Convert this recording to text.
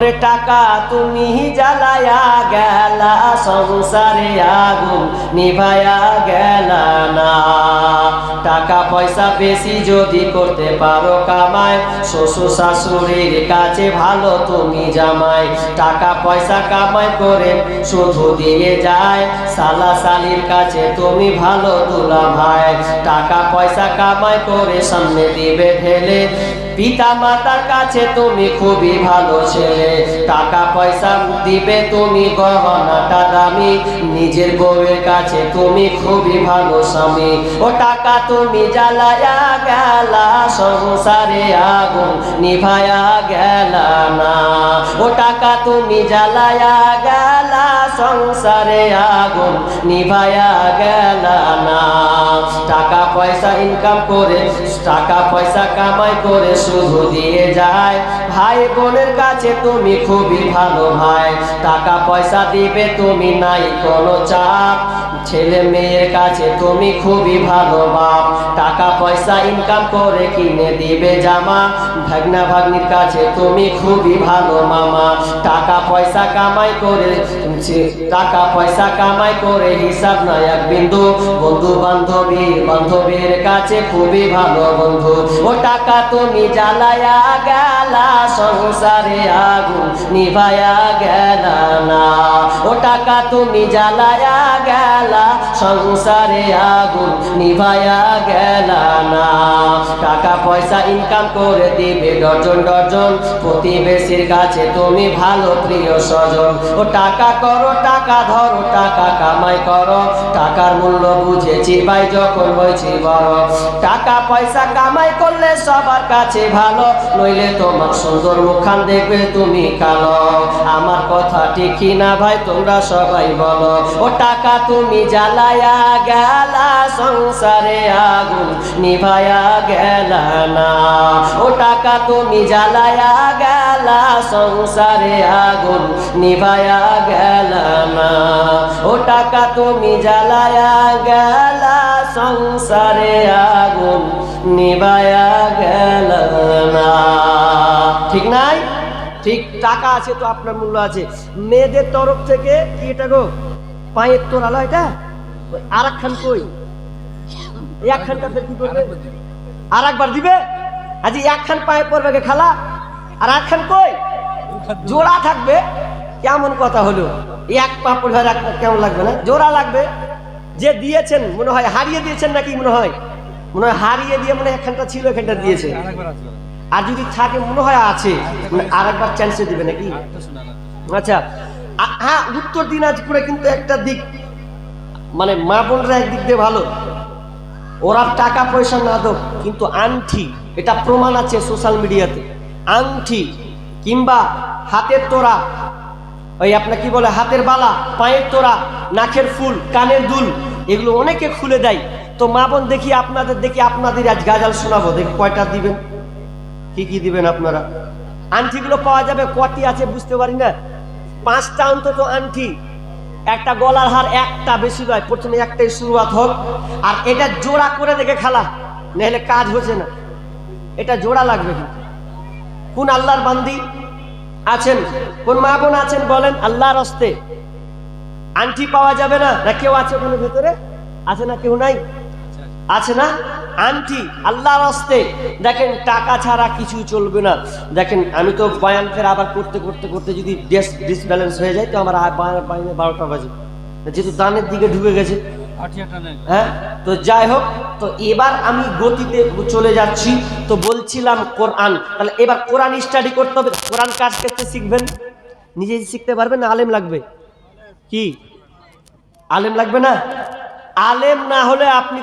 টাকা তুমি জ্বালায়া গেলা, সংসারে আগুন নিভায়া গেলা না। টাকা পয়সা বেশি যদি করতে পারো কামায়, শ্বশুর শাশুড়ির কাছে ভালো তুমি জামাই। টাকা পয়সা কামাই করে শুধু দিয়ে যায়, শালা শালির কাছে তুমি ভালো দুলা ভাই। টাকা পয়সা কামাই করে সামনে দিবে ঢেলে, পিতা মাতার কাছে তুমি খুবই ভালো ছেলে। টাকা পয়সা দিবে তুমি গহনাটা দামি, নিজের বউয়ের কাছে তুমি খুবই ভালো স্বামী। ও টাকা তুমি জ্বালায়া গেলা, সংসারে আগুন নিভায়া গেলা না। ও টাকা তুমি জ্বালায়া গেলা, সংসারে আগুন নিভায়া গেলা না। টাকা পয়সা ইনকাম করে, টাকা পয়সা কামাই করে শুধু দিয়ে যায়, ভাই বোনের কাছে তুমি খুবই ভালো ভাই। টাকা পয়সা দিবে তুমি নাই কোনো চাপ, ছেলে মেয়ের কাছে তুমি খুবই ভালো বাপ। টাকা পয়সা ইনকাম করে কিনে দিবে জামা, ভাগনা ভাগ্নির কাছে তুমি খুবই ভালো মামা। টাকা পয়সা কামাই করে, টাকা পয়সা কামাই করে হিসাব নাই এক বিন্দু, বন্ধু বান্ধবীর কাছে খুবই ভালো বন্ধু। ও টাকা তুমি জ্বালায়া গেলা, সংসারে আগুন নিভায়া গেলা না। ও টাকা তুমি জ্বালায়া গেলা, সংসারে আগুন নিভায়া গেলা না। টাকা পয়সা ইনকাম করে দিবে ডজন ডজন, প্রতিবেশীর কাছে তুমি ভালো প্রিয় স্বজন। ও টাকা করো টাকা ধরো, টাকা কামাই করো, টাকার মূল্য বুঝেছি ভাই যখন হয়েছি বড়। টাকা পয়সা কামাই করলে সবার কাছে ভালো, নইলে তোমার সুন্দর মুখখান দেখবে তুমি কালো। আমার কথা ঠিক না ভাই তোমরা সবাই বলো। ও টাকা তুমি জ্বালায়া গেলা, সংসারে আগুন নিভায়া গেলা না। ও টাকা তুমি জ্বালায়া গেলা, সংসারে আগুন নিভায়া গেলা না। ও টাকা তুমি জ্বালায়া গেলা, সংসারে আগুন নিভায়া গেলা না। ঠিক নাই? ঠিক। টাকা আছে তো আপনার মূল্য আছে। মেয়েদের তরফ থেকে কি এটা গো পায়ের তোর আলো, এটা আর একখান কই, একখানটা কি করবে, আর একবার দিবে। আজ একখান পায়ে পড়বে গে খালা, আর একখান কই জোড়া থাকবে। কেমন কথা হলো, এক পা পড়বে কেমন লাগবে না, জোড়া লাগবে। যে দিয়েছেন মনে হয় হারিয়ে দিয়েছেন নাকি, মনে হয় হারিয়ে দিয়ে মনে হয় একখানটা ছিল, এখানটা দিয়েছে। আর যদি থাকে মনে হয় আছে, আর একবার চান্সে দিবে নাকি। আচ্ছা হ্যাঁ, উত্তর দিনাজপুরে কিন্তু একটা দিক, মানে মা বোনরা একদিক দিয়ে ভালো, ওরা টাকা পয়সা না দোক কিন্তু আংটি, এটা প্রমাণ আছে সোশ্যাল মিডিয়াতে। আংটি কিংবা হাতের তোড়া, ওই আপনার কি বলে হাতের বালা, পায়ের তোড়া, নাকের ফুল, কানের দুল, এগুলো অনেকে খুলে দেয়। তো মা বোন দেখি আপনাদের আজ গাজাল শোনাবো, দেখি কয়টা দিবেন, কি কি দিবেন আপনারা। আংটিগুলো পাওয়া যাবে, কটি আছে বুঝতে পারি না, 5টা অন্তত আংটি, একটা গলার হার, একটা বেশি নয়, প্রথমে একটাই শুরুয়াত হোক। আর এটা জোড়া করে দেখে খালা, নাহলে কাজ হচ্ছে না। এটা জোড়া লাগবে। কোন আল্লাহর বান্দি আছেন, কোন মা বোন আছেন বলেন আল্লাহর হস্তে আংটি পাওয়া যাবে না? না কেউ আছে ওখানে ভেতরে, আছে না কেউ নাই, আছে না? আংটি আল্লাহর হস্তে। দেখেন টাকা ছাড়া কিছু চলবে না। দেখেন আমি তো বয়ান ফের আবার করতে যদি ডিসব্যালেন্স হয়ে যায় তো আমার 12টা বাজে, যেহেতু দানের দিকে ঢুকে গেছে। হ্যাঁ, তো যাই হোক, তো এবার আমি গতিতে চলে যাচ্ছি। তো বলছিলাম কোরআন, তাহলে এবার কোরআন স্টাডি করতে হবে। কোরআন কাজ করতে শিখবেন, নিজে শিখতে পারবেন না, আলেম লাগবে। কি আলেম লাগবে না? আলেম না হলে আপনি